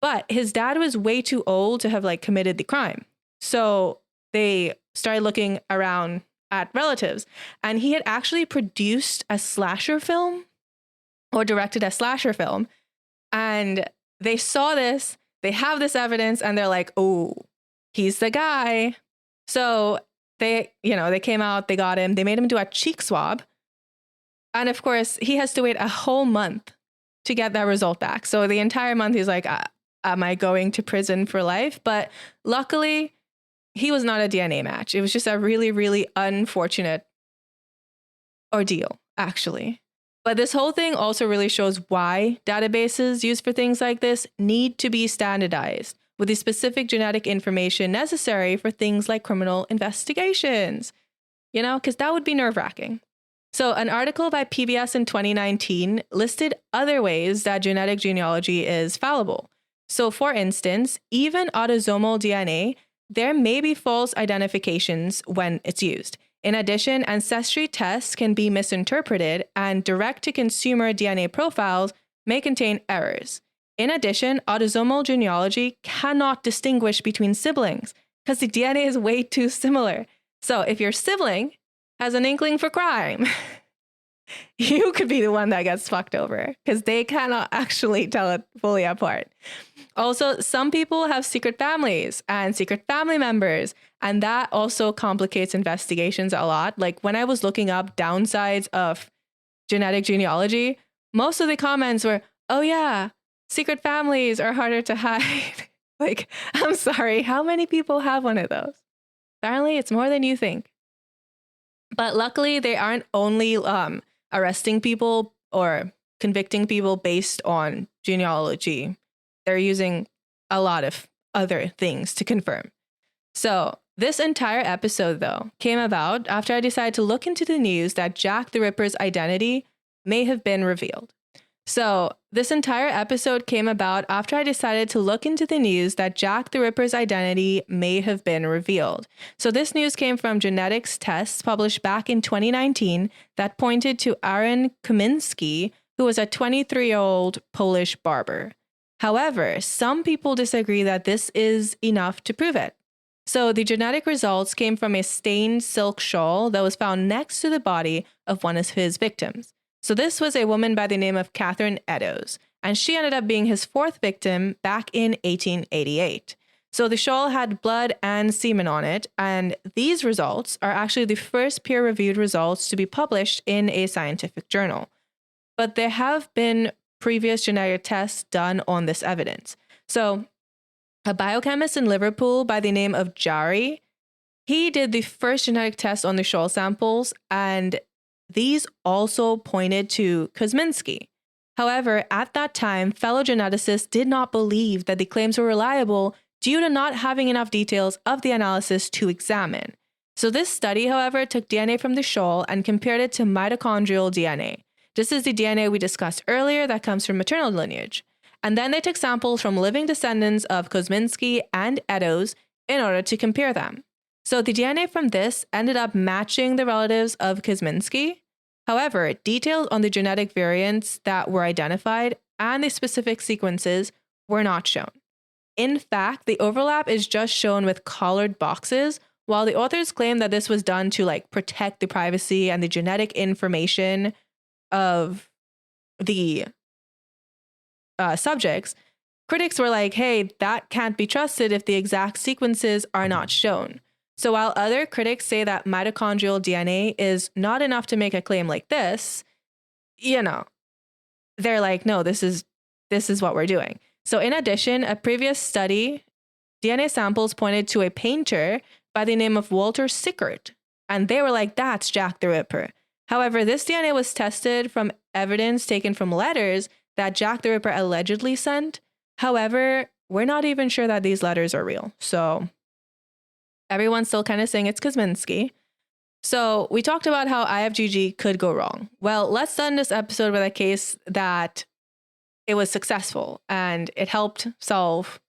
But his dad was way too old to have like committed the crime. So they started looking around at relatives, and he had actually produced a slasher film or directed a slasher film. And they saw this, they have this evidence, and they're like, oh, he's the guy. So they came out, they got him, they made him do a cheek swab. And of course, he has to wait a whole month to get that result back. So the entire month he's like, am I going to prison for life? But luckily, he was not a DNA match. It was just a really, really unfortunate ordeal, actually. But this whole thing also really shows why databases used for things like this need to be standardized with the specific genetic information necessary for things like criminal investigations, because that would be nerve-wracking. So an article by PBS in 2019 listed other ways that genetic genealogy is fallible. So for instance, even autosomal DNA, there may be false identifications when it's used. In addition, ancestry tests can be misinterpreted, and direct-to-consumer DNA profiles may contain errors. In addition, autosomal genealogy cannot distinguish between siblings because the DNA is way too similar. So if your sibling has an inkling for crime, you could be the one that gets fucked over because they cannot actually tell it fully apart. Also, some people have secret families and secret family members, and that also complicates investigations a lot. Like when I was looking up downsides of genetic genealogy, most of the comments were, oh yeah, secret families are harder to hide. Like, I'm sorry, how many people have one of those? Apparently, it's more than you think. But luckily, they aren't only arresting people or convicting people based on genealogy. They're using a lot of other things to confirm. So this entire episode, though, came about after I decided to look into the news that Jack the Ripper's identity may have been revealed. So this entire episode came about after I decided to look into the news that Jack the Ripper's identity may have been revealed. So this news came from genetics tests published back in 2019 that pointed to Aaron Kamiński, who was a 23-year-old Polish barber. However, some people disagree that this is enough to prove it. So the genetic results came from a stained silk shawl that was found next to the body of one of his victims. So this was a woman by the name of Catherine Eddowes, and she ended up being his fourth victim back in 1888. So the shawl had blood and semen on it, and these results are actually the first peer-reviewed results to be published in a scientific journal. But there have been previous genetic tests done on this evidence. So a biochemist in Liverpool by the name of Jari, he did the first genetic test on the shawl samples, and these also pointed to Kamiński. However, at that time, fellow geneticists did not believe that the claims were reliable due to not having enough details of the analysis to examine. So this study, however, took DNA from the shawl and compared it to mitochondrial DNA. This is the DNA we discussed earlier that comes from maternal lineage. And then they took samples from living descendants of Kamiński and Eddowes in order to compare them. So the DNA from this ended up matching the relatives of Kamiński. However, details on the genetic variants that were identified and the specific sequences were not shown. In fact, the overlap is just shown with colored boxes, while the authors claim that this was done to protect the privacy and the genetic information of the subjects. Critics were like, hey, that can't be trusted if the exact sequences are not shown. So while other critics say that mitochondrial DNA is not enough to make a claim like this, they're like, no, this is what we're doing. So in addition, a previous study, DNA samples pointed to a painter by the name of Walter Sickert, and they were like, that's Jack the Ripper. However, this DNA was tested from evidence taken from letters that Jack the Ripper allegedly sent. However, we're not even sure that these letters are real. So everyone's still kind of saying it's Kamiński. So we talked about how IFGG could go wrong. Well, let's end this episode with a case that it was successful and it helped solve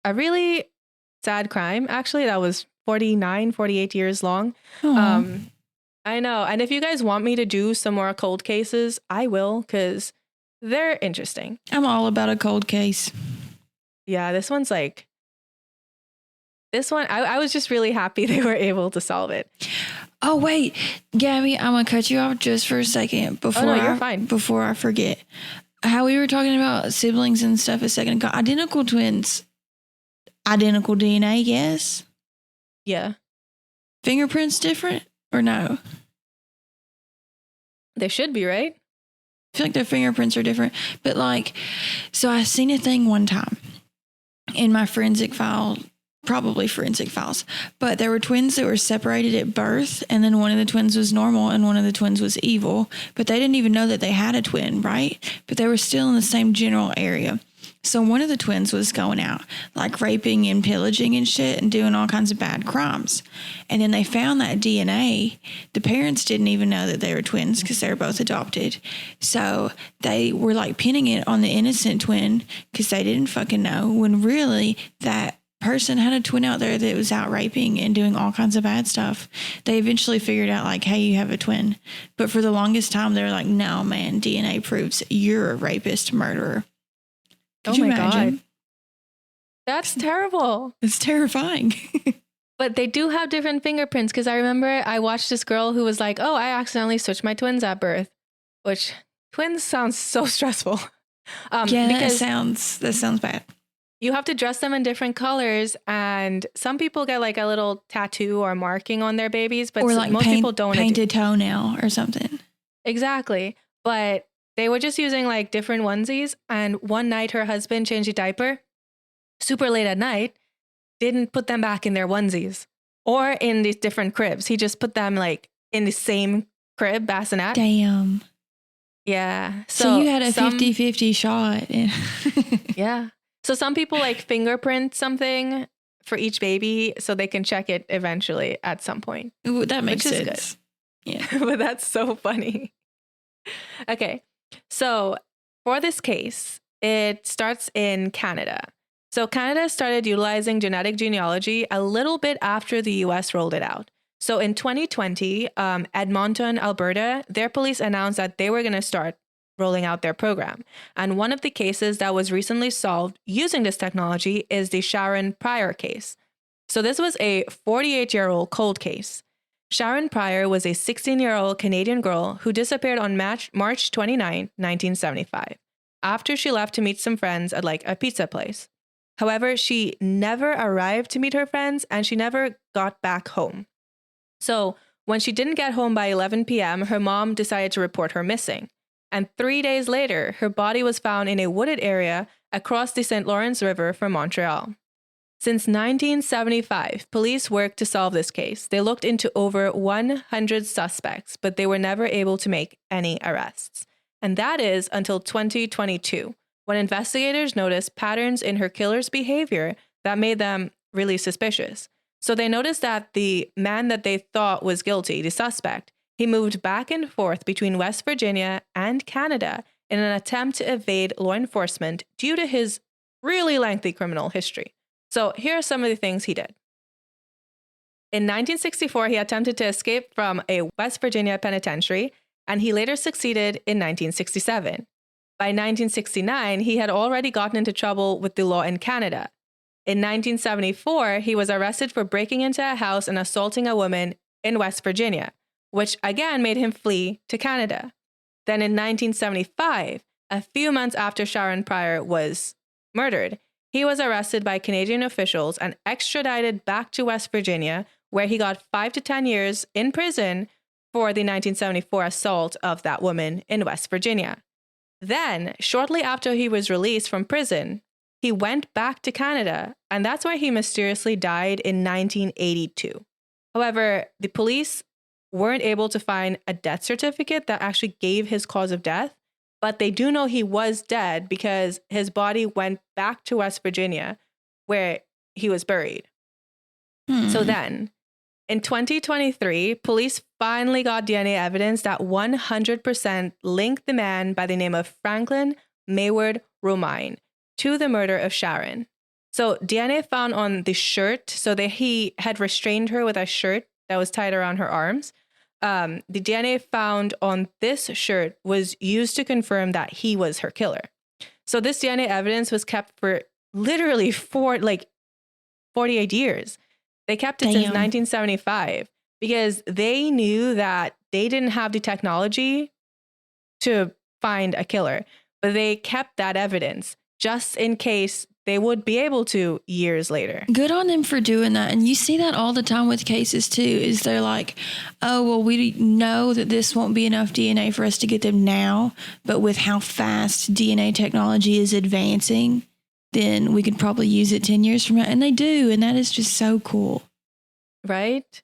a really sad crime, actually, that was 48 years long. I know. And if you guys want me to do some more cold cases, I will, because they're interesting. I'm all about a cold case. Yeah, this one, I was just really happy they were able to solve it. Oh, wait, Gabby, I'm going to cut you off just for a second you're fine. Before I forget. How we were talking about siblings and stuff a second ago. Identical twins, identical DNA, yes? Yeah. fingerprints different or no? They should be, right? I feel like their fingerprints are different. But like, so I seen a thing one time in my forensic file, probably forensic files, but there were twins that were separated at birth, and then one of the twins was normal and one of the twins was evil, but they didn't even know that they had a twin, right? But they were still in the same general area. So one of the twins was going out, like raping and pillaging and shit and doing all kinds of bad crimes. And then they found that DNA. The parents didn't even know that they were twins because they were both adopted. So they were like pinning it on the innocent twin because they didn't fucking know, when really that person had a twin out there that was out raping and doing all kinds of bad stuff. They eventually figured out like, hey, you have a twin. But for the longest time, they were like, no, man, DNA proves you're a rapist, murderer. Could you imagine? God. That's terrible. It's terrifying. But they do have different fingerprints, because I remember I watched this girl who was like, oh, I accidentally switched my twins at birth, which twins sounds so stressful. That sounds bad. You have to dress them in different colors, and some people get like a little tattoo or marking on their babies, but or like most people don't. Painted toenail or something. Exactly. But they were just using like different onesies, and one night her husband changed a diaper super late at night, didn't put them back in their onesies or in these different cribs. He just put them like in the same crib, bassinet. Damn. Yeah. So you had a 50-50 shot. Yeah. So some people like fingerprint something for each baby so they can check it eventually at some point. Ooh, that makes which sense. Is good. Yeah. But that's so funny. Okay. So for this case, it starts in Canada. So Canada started utilizing genetic genealogy a little bit after the US rolled it out. So in 2020, Edmonton, Alberta, their police announced that they were going to start rolling out their program. And one of the cases that was recently solved using this technology is the Sharon Pryor case. So this was a 48-year-old cold case. Sharon Pryor was a 16-year-old Canadian girl who disappeared on March 29, 1975, after she left to meet some friends at like a pizza place. However, she never arrived to meet her friends, and she never got back home. So when she didn't get home by 11 p.m., her mom decided to report her missing. And 3 days later, her body was found in a wooded area across the St. Lawrence River from Montreal. Since 1975, police worked to solve this case. They looked into over 100 suspects, but they were never able to make any arrests. And that is until 2022, when investigators noticed patterns in her killer's behavior that made them really suspicious. So they noticed that the man that they thought was guilty, the suspect, he moved back and forth between West Virginia and Canada in an attempt to evade law enforcement due to his really lengthy criminal history. So here are some of the things he did. In 1964, he attempted to escape from a West Virginia penitentiary, and he later succeeded in 1967. By 1969, he had already gotten into trouble with the law in Canada. In 1974, he was arrested for breaking into a house and assaulting a woman in West Virginia, which again made him flee to Canada. Then in 1975, a few months after Sharon Pryor was murdered, he was arrested by Canadian officials and extradited back to West Virginia, where he got 5 to 10 years in prison for the 1974 assault of that woman in West Virginia. Then, shortly after he was released from prison, he went back to Canada, and that's where he mysteriously died in 1982. However, the police weren't able to find a death certificate that actually gave his cause of death, but they do know he was dead because his body went back to West Virginia, where he was buried. So then, in 2023, police finally got DNA evidence that 100% linked the man by the name of Franklin Mayward Romine to the murder of Sharon. So DNA found on the shirt, so that he had restrained her with a shirt that was tied around her arms. The DNA found on this shirt was used to confirm that he was her killer. So this DNA evidence was kept for literally 48 years. They kept it since 1975 because they knew that they didn't have the technology to find a killer, but they kept that evidence just in case they would be able to years later. Good on them for doing that. And you see that all the time with cases too, is they're like, oh, well, we know that this won't be enough DNA for us to get them now, but with how fast DNA technology is advancing, then we could probably use it 10 years from now. And they do. And that is just so cool. Right?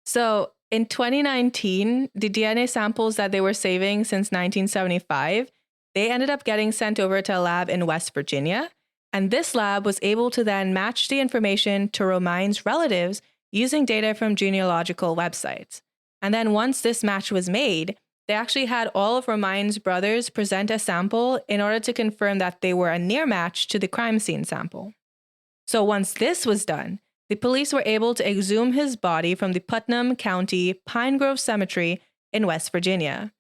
So in 2019, the DNA samples that they were saving since 1975, they ended up getting sent over to a lab in West Virginia. And this lab was able to then match the information to Romain's relatives using data from genealogical websites. And then once this match was made, they actually had all of Romain's brothers present a sample in order to confirm that they were a near match to the crime scene sample. So once this was done, the police were able to exhume his body from the Putnam County Pine Grove Cemetery in West Virginia.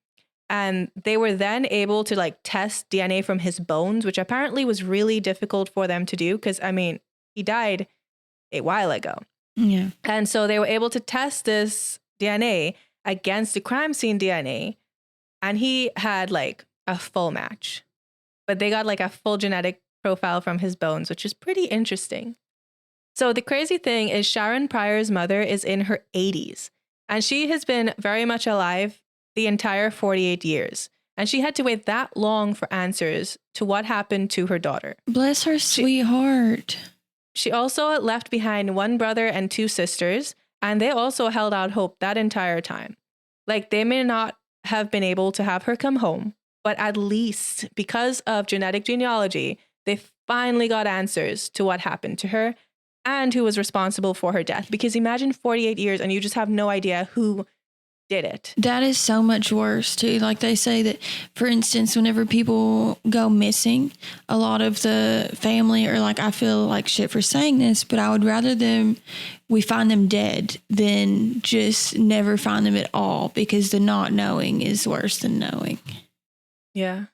And they were then able to test DNA from his bones, which apparently was really difficult for them to do because, he died a while ago. Yeah. And so they were able to test this DNA against the crime scene DNA. And he had a full match. But they got a full genetic profile from his bones, which is pretty interesting. So the crazy thing is Sharon Pryor's mother is in her 80s. And she has been very much alive the entire 48 years. And she had to wait that long for answers to what happened to her daughter. Bless her sweetheart. She also left behind one brother and two sisters, and they also held out hope that entire time. They may not have been able to have her come home, but at least because of genetic genealogy, they finally got answers to what happened to her and who was responsible for her death. Because imagine 48 years and you just have no idea who did it. That is so much worse too. They say that, for instance, whenever people go missing, a lot of the family are I feel like shit for saying this, but I would rather we find them dead than just never find them at all, because the not knowing is worse than knowing. Yeah.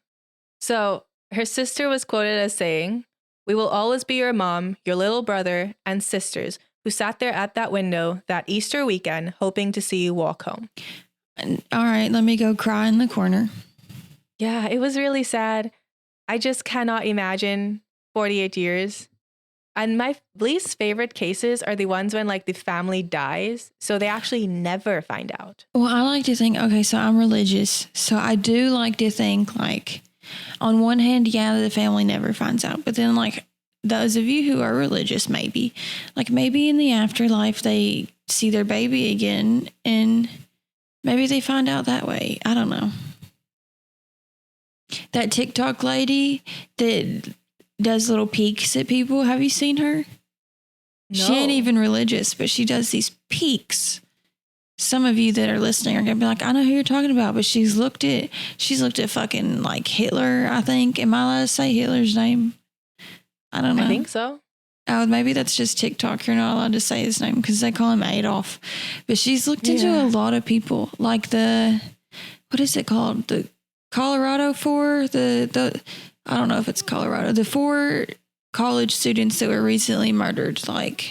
So her sister was quoted as saying, "We will always be your mom, your little brother, and sisters who sat there at that window that Easter weekend hoping to see you walk home." All right, let me go cry in the corner. Yeah, it was really sad. I just cannot imagine 48 years. And my least favorite cases are the ones when the family dies, so they actually never find out. Well, I like to think, okay, so I'm religious. So I do like to think on one hand, yeah, the family never finds out. But then those of you who are religious, maybe in the afterlife, they see their baby again and maybe they find out that way. I don't know. That TikTok lady that does little peeks at people. Have you seen her? No. She ain't even religious, but she does these peeks. Some of you that are listening are going to be I know who you're talking about, but she's looked at fucking Hitler, I think. Am I allowed to say Hitler's name? I don't know. I think so. Oh, maybe that's just TikTok. You're not allowed to say his name because they call him Adolf. But she's looked into a lot of people, what is it called? The Colorado Four? I don't know if it's Colorado. The 4 college students that were recently murdered,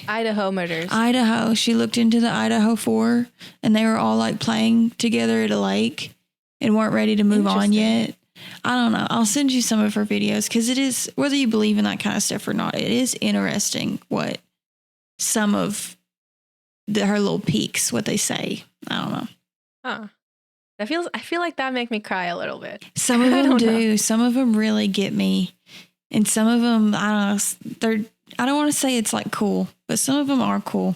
Idaho murders. Idaho. She looked into the Idaho 4 and they were all playing together at a lake and weren't ready to move on yet. I don't know. I'll send you some of her videos because it is, whether you believe in that kind of stuff or not, it is interesting what some of her little peaks, what they say. I don't know. Huh. I feel like that make me cry a little bit. Some of them do. Some of them really get me. And some of them, I don't want to say it's cool, but some of them are cool.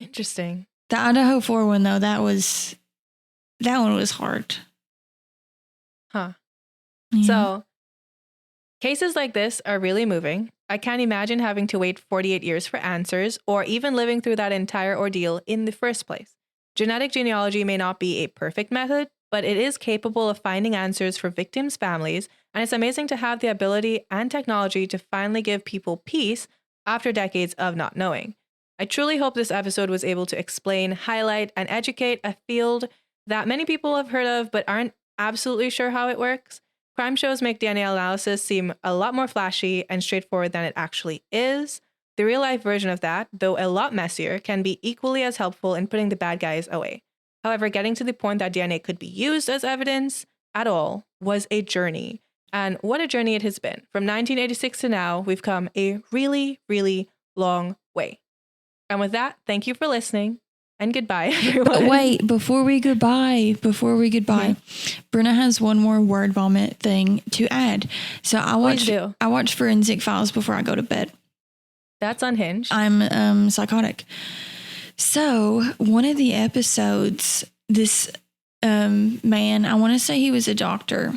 Interesting. The Idaho 4 one, though, that one was hard. Huh. Yeah. So cases like this are really moving. I can't imagine having to wait 48 years for answers or even living through that entire ordeal in the first place. Genetic genealogy may not be a perfect method, but it is capable of finding answers for victims' families, and it's amazing to have the ability and technology to finally give people peace after decades of not knowing. I truly hope this episode was able to explain, highlight, and educate a field that many people have heard of but aren't absolutely sure how it works. Crime shows make DNA analysis seem a lot more flashy and straightforward than it actually is. The real-life version of that, though a lot messier, can be equally as helpful in putting the bad guys away. However, getting to the point that DNA could be used as evidence at all was a journey. And what a journey it has been. From 1986 to now, we've come a really, really long way. And with that, thank you for listening and goodbye, everyone. But wait, before we goodbye, Bruna has one more word vomit thing to add. So I watch Forensic Files before I go to bed. That's unhinged. I'm psychotic. So one of the episodes, this man, I want to say he was a doctor.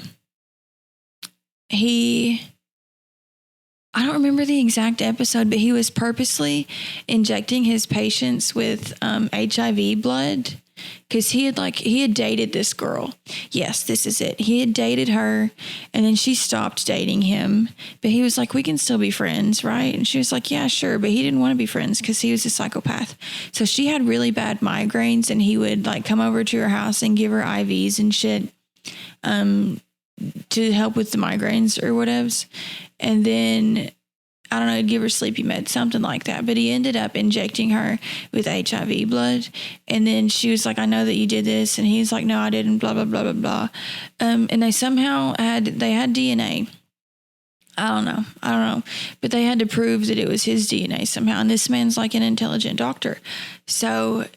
I don't remember the exact episode, but he was purposely injecting his patients with HIV blood because he had dated this girl. Yes, this is it. He had dated her, and then she stopped dating him. But he was like, "We can still be friends, right?" And she was like, "Yeah, sure." But he didn't want to be friends because he was a psychopath. So she had really bad migraines, and he would like come over to her house and give her IVs and shit to help with the migraines or whatevs. And then, I don't know, he'd give her sleepy meds, something like that. But he ended up injecting her with HIV blood. And then she was like, "I know that you did this." And he's like, "No, I didn't," blah, blah, blah, blah, blah. And they somehow had DNA. I don't know. But they had to prove that it was his DNA somehow. And this man's like an intelligent doctor. So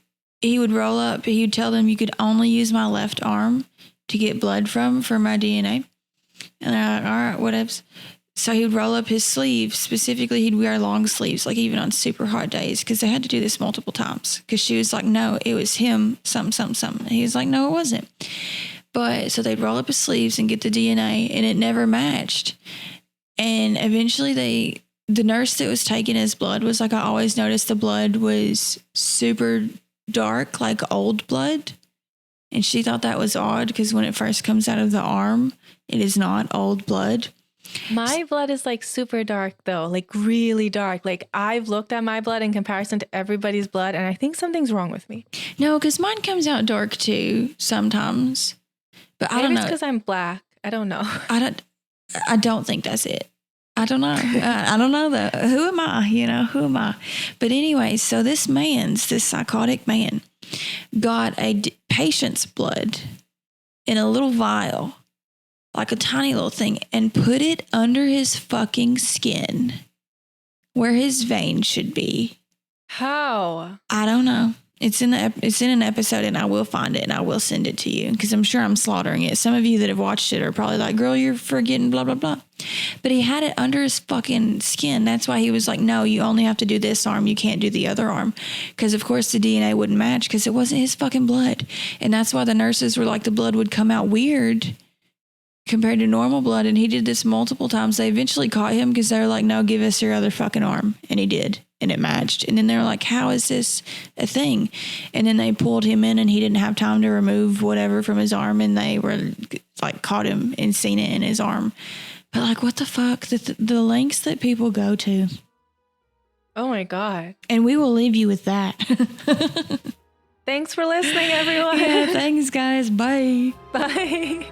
he would roll up. He would tell them, "You could only use my left arm to get blood for my DNA." And they're like, "All right, whatevs." So he would roll up his sleeves. Specifically, he'd wear long sleeves, like even on super hot days, because they had to do this multiple times. Because she was like, "No, it was him, something. And he was like, "No, it wasn't." But so they'd roll up his sleeves and get the DNA, and it never matched. And eventually the nurse that was taking his blood was like, "I always noticed the blood was super dark, like old blood." And she thought that was odd because when it first comes out of the arm, it is not old blood. My blood is like super dark though, like really dark. Like I've looked at my blood in comparison to everybody's blood and I think something's wrong with me. No, because mine comes out dark too sometimes. But I don't know. Maybe it's because I'm black. I don't know. I don't think that's it. I don't know. I don't know though. Who am I? Who am I? But anyway, so this psychotic man got a patient's blood in a little vial, like a tiny little thing, and put it under his fucking skin where his veins should be. How? I don't know. It's in an episode, and I will find it and I will send it to you because I'm sure I'm slaughtering it. Some of you that have watched it are probably like, "Girl, you're forgetting blah, blah, blah." But he had it under his fucking skin. That's why he was like, "No, you only have to do this arm. You can't do the other arm." Because, of course, the DNA wouldn't match because it wasn't his fucking blood. And that's why the nurses were like, the blood would come out weird compared to normal blood. And he did this multiple times. They eventually caught him because they were like, "No, give us your other fucking arm." And he did. And it matched. And then they were like, "How is this a thing?" And then they pulled him in and he didn't have time to remove whatever from his arm. And they were like, caught him and seen it in his arm. But like, what the fuck? The lengths that people go to. Oh my God. And we will leave you with that. Thanks for listening, everyone. Yeah, thanks guys. Bye. Bye.